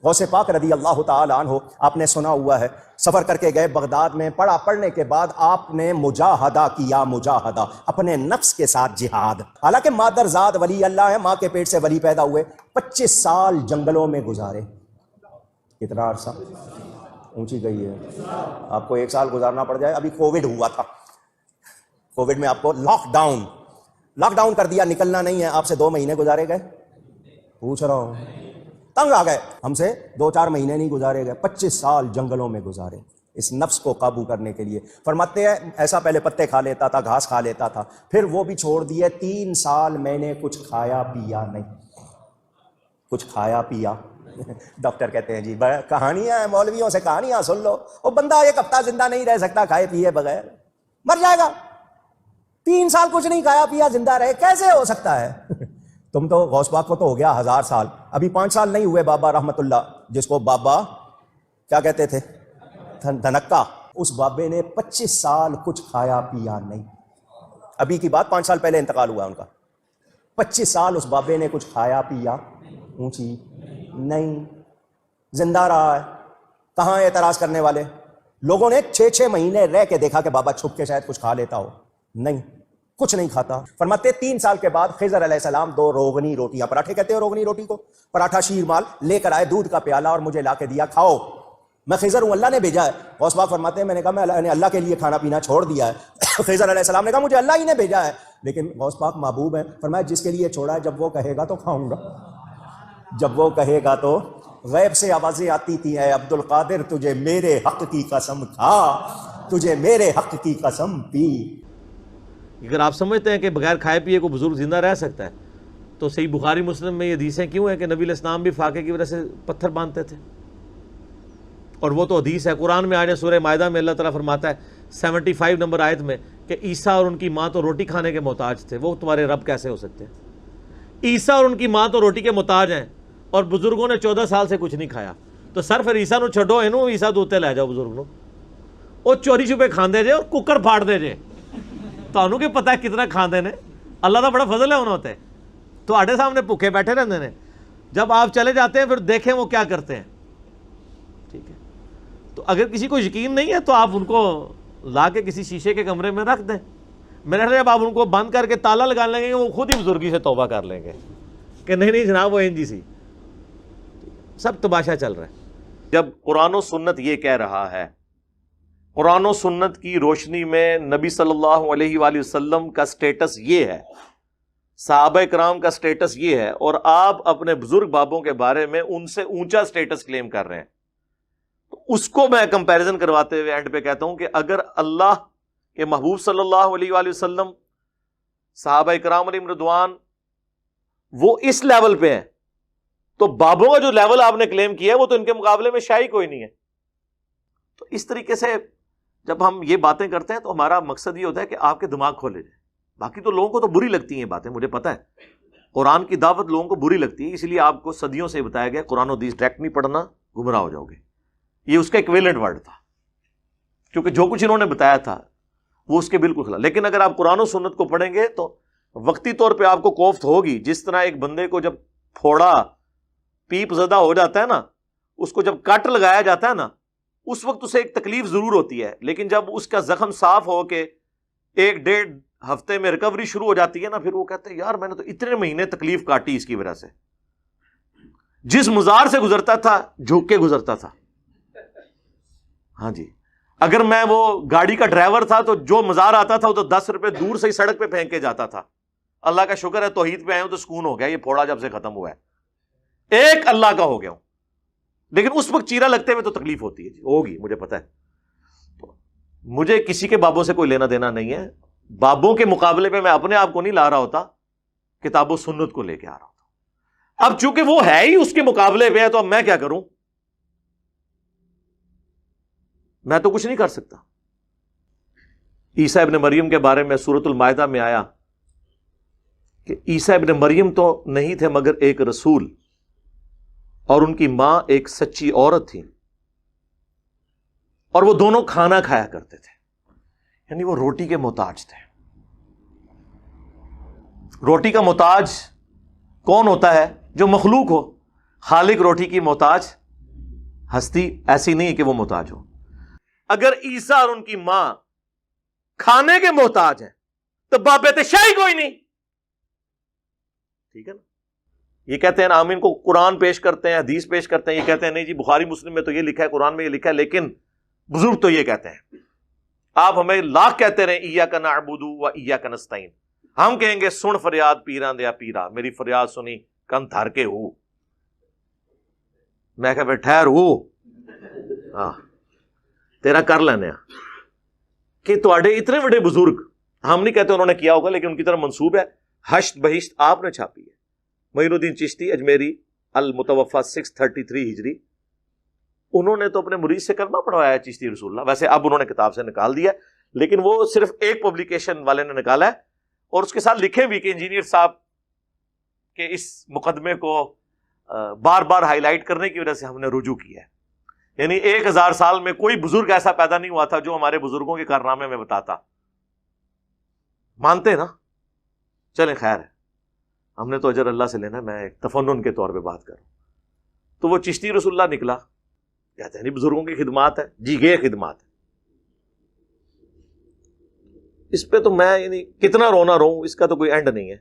غوث پاک رضی اللہ تعالی عنہ، آپ نے سنا ہوا ہے، سفر کر کے گئے بغداد میں، پڑھنے کے بعد آپ نے مجاہدہ کیا، مجاہدہ، اپنے نفس کے ساتھ جہاد۔ حالانکہ مادرزاد ولی اللہ ہے، ماں کے پیٹ سے ولی پیدا ہوئے، 25 سال جنگلوں میں گزارے۔ کتنا عرصہ؟ اونچی گئی ہے، آپ کو 1 سال گزارنا پڑ جائے۔ ابھی کووڈ ہوا تھا، کووڈ میں آپ کو لاک ڈاؤن کر دیا، نکلنا نہیں ہے، آپ سے 2 مہینے گزارے گئے؟ پوچھ رہا ہوں، تنگ آ گئے، ہم سے 2-4 مہینے نہیں گزارے گئے، 25 سال جنگلوں میں گزارے اس نفس کو قابو کرنے کے لیے۔ فرماتے ہیں ایسا پہلے پتے کھا لیتا تھا، گھاس کھا لیتا تھا، پھر وہ بھی چھوڑ دیے۔ 3 سال میں نے کچھ کھایا پیا نہیں، کچھ کھایا پیا۔ ڈاکٹر کہتے ہیں جی کہانیاں ہیں، مولویوں سے کہانیاں سن لو، وہ بندہ 1 ہفتہ زندہ نہیں رہ سکتا کھائے پیے بغیر، مر جائے گا۔ 3 سال کچھ نہیں کھایا پیا زندہ رہے، کیسے ہو سکتا ہے؟ تم تو غوث پاک کو تو ہو گیا 1000 سال، ابھی 5 سال نہیں ہوئے بابا رحمت اللہ، جس کو بابا کیا کہتے تھے، دھنکا، اس بابے نے 25 سال کچھ کھایا پیا نہیں۔ ابھی کی بات، 5 سال پہلے انتقال ہوا ان کا۔ 25 سال اس بابے نے کچھ کھایا پیا اونچی نہیں، زندہ رہا ہے۔ کہاں اعتراض کرنے والے؟ لوگوں نے 6 مہینے رہ کے دیکھا کہ بابا چھپ کے شاید کچھ کھا لیتا ہو، نہیں، کچھ نہیں کھاتا۔ فرماتے 3 سال کے بعد خضر علیہ السلام 2 روغنی روٹیاں، پراٹھے کہتے ہیں روغنی روٹی کو، پراٹھا شیر مال لے کر آئے، دودھ کا پیالہ، اور مجھے لا کے دیا، کھاؤ، میں خضر ہوں، اللہ نے بھیجا ہے۔ غوث پاک فرماتے ہیں میں نے کہا میں نے اللہ کے لیے کھانا پینا چھوڑ دیا ہے۔ خضر علیہ السلام نے کہا مجھے اللہ ہی نے بھیجا ہے، لیکن غوث پاک محبوب ہیں، فرمایا جس کے لیے چھوڑا ہے جب وہ کہے گا تو کھاؤں گا، جب وہ کہے گا تو۔ غیب سے آوازیں آتی تھی، اے عبد القادر تجھے میرے حق کی قسم کھا، تجھے میرے حق کی قسم پی۔ اگر آپ سمجھتے ہیں کہ بغیر کھائے پیے کو بزرگ زندہ رہ سکتا ہے تو صحیح بخاری مسلم میں یہ حدیثیں کیوں ہیں کہ نبی علیہ السلام بھی فاقے کی وجہ سے پتھر باندھتے تھے؟ اور وہ تو حدیث ہے، قرآن میں آنے سورہ مائدہ میں اللہ تعالیٰ فرماتا ہے 75 نمبر آیت میں کہ عیسیٰ اور ان کی ماں تو روٹی کھانے کے محتاج تھے، وہ تمہارے رب کیسے ہو سکتے ہیں؟ عیسیٰ اور ان کی ماں تو روٹی کے محتاج ہیں، اور بزرگوں نے 14 سال سے کچھ نہیں کھایا، تو سر پھر عیسیٰ نو چھڈو، اینو عیسیٰ دوتے لے جاؤ بزرگ نو، وہ چوری چھپے کھاندے جے اور ککر پھاڑ دے جے، تو کہ پتہ ہے کتنا کھاندے نے، اللہ کا بڑا فضل ہے انہوں تے، تو آڑے سامنے بھوکے بیٹھے رہتے ہیں، جب آپ چلے جاتے ہیں پھر دیکھیں وہ کیا کرتے ہیں، ٹھیک ہے؟ تو اگر کسی کو یقین نہیں ہے تو آپ ان کو لا کے کسی شیشے کے کمرے میں رکھ دیں، میرے خیال جب آپ ان کو بند کر کے تالا لگا لیں گے وہ خود ہی بزرگی سے توبہ کر لیں گے کہ نہیں جناب وہ انجی سی، سب تماشا چل رہا ہے۔ جب قرآن و سنت یہ کہہ رہا ہے، قرآن و سنت کی روشنی میں نبی صلی اللہ علیہ وآلہ وسلم کا سٹیٹس یہ ہے، صحابہ کرام کا سٹیٹس یہ ہے، اور آپ اپنے بزرگ بابوں کے بارے میں ان سے اونچا سٹیٹس کلیم کر رہے ہیں، تو اس کو میں کمپیریزن کرواتے ہوئے اینڈ پہ کہتا ہوں کہ اگر اللہ کے محبوب صلی اللہ علیہ وآلہ وسلم، صحابہ کرام علیہم رضوان وہ اس لیول پہ ہیں، تو بابوں کا جو لیول آپ نے کلیم کیا ہے وہ تو ان کے مقابلے میں شاہی کوئی نہیں ہے۔ تو اس طریقے سے جب ہم یہ باتیں کرتے ہیں تو ہمارا مقصد یہ ہوتا ہے کہ آپ کے دماغ کھولے جائیں۔ باقی تو لوگوں کو تو بری لگتی ہیں باتیں، مجھے پتہ ہے قرآن کی دعوت لوگوں کو بری لگتی ہے، اس لیے آپ کو صدیوں سے بتایا گیا قرآن و حدیث ڈائریکٹ نہیں پڑھنا، گمراہ ہو جاؤ گے، یہ اس کا ایکویلنٹ ورڈ تھا، کیونکہ جو کچھ انہوں نے بتایا تھا وہ اس کے بالکل خلاف۔ لیکن اگر آپ قرآن و سنت کو پڑھیں گے تو وقتی طور پہ آپ کو کوفت ہوگی، جس طرح ایک بندے کو جب پھوڑا پیپ زدہ ہو جاتا ہے نا، اس کو جب کٹ لگایا جاتا ہے نا، اس وقت اسے ایک تکلیف ضرور ہوتی ہے، لیکن جب اس کا زخم صاف ہو کے 1-1.5 ہفتے میں ریکوری شروع ہو جاتی ہے نا، پھر وہ کہتے ہیں یار میں نے تو اتنے مہینے تکلیف کاٹی اس کی وجہ سے، جس مزار سے گزرتا تھا جھک کے گزرتا تھا، ہاں جی، اگر میں وہ گاڑی کا ڈرائیور تھا تو جو مزار آتا تھا وہ تو 10 روپے دور سے ہی سڑک پہ پھینک کے جاتا تھا، اللہ کا شکر ہے توحید پہ آئے ہوں تو سکون ہو گیا، یہ پھوڑا جب سے ختم ہوا ہے، ایک اللہ کا ہو گیا ہوں، لیکن اس وقت چیرا لگتے ہوئے تو تکلیف ہوتی ہے، ہوگی، مجھے پتا ہے۔ تو مجھے کسی کے بابوں سے کوئی لینا دینا نہیں ہے، بابوں کے مقابلے میں اپنے آپ کو نہیں لا رہا ہوتا، کتاب و سنت کو لے کے آ رہا ہوتا۔ اب چونکہ وہ ہے ہی اس کے مقابلے پہ ہے تو اب میں کیا کروں؟ میں تو کچھ نہیں کر سکتا۔ عیسیٰ ابن مریم کے بارے میں سورۃ المائدہ میں آیا کہ عیسیٰ ابن مریم تو نہیں تھے مگر ایک رسول، اور ان کی ماں ایک سچی عورت تھی، اور وہ دونوں کھانا کھایا کرتے تھے، یعنی وہ روٹی کے محتاج تھے۔ روٹی کا محتاج کون ہوتا ہے؟ جو مخلوق ہو، خالق روٹی کی محتاج ہستی ایسی نہیں ہے کہ وہ محتاج ہو. اگر عیسیٰ اور ان کی ماں کھانے کے محتاج ہیں تو بابت شاہی کوئی نہیں. ٹھیک ہے نا. یہ کہتے ہیں ہم ان کو قرآن پیش کرتے ہیں, حدیث پیش کرتے ہیں, یہ کہتے ہیں نہیں جی بخاری مسلم میں تو یہ لکھا ہے, قرآن میں یہ لکھا ہے, لیکن بزرگ تو یہ کہتے ہیں. آپ ہمیں لاکھ کہتے رہے ایاک نعبد و ایاک نستعین, ہم کہیں گے سن فریاد پیران دیا پیرا, میری فریاد سنی کن تھر کے ہو. میں کہ ٹھہر ہو ہاں تیرا کر لینے کہ تواڈے اتنے بڑے بزرگ, ہم نہیں کہتے انہوں نے کیا ہوگا, لیکن ان کی طرف منسوب ہے. حشت بہشت آپ نے چھاپی ہے. معین الدین چشتی اجمیری المتوفا 633 ہجری, انہوں نے تو اپنے مرید سے کلمہ پڑھوایا ہے چشتی رسول اللہ. ویسے اب انہوں نے کتاب سے نکال دیا, لیکن وہ صرف ایک پبلیکیشن والے نے نکالا ہے, اور اس کے ساتھ لکھے بھی کہ انجینئر صاحب کے اس مقدمے کو بار بار ہائی لائٹ کرنے کی وجہ سے ہم نے رجوع کیا ہے. یعنی 1000 سال میں کوئی بزرگ ایسا پیدا نہیں ہوا تھا جو ہمارے بزرگوں کے کارنامے میں بتاتا. مانتے نا, چلیں خیر ہے, ہم نے تو اجر اللہ سے لینا, میں ایک تفنن کے طور پہ بات کروں. تو وہ چشتی رسول اللہ نکلا, کہتے ہیں نہیں بزرگوں کی خدمات ہے. جی یہ خدمات ہے. اس پہ تو میں یعنی کتنا رونا رو, اس کا تو کوئی اینڈ نہیں ہے.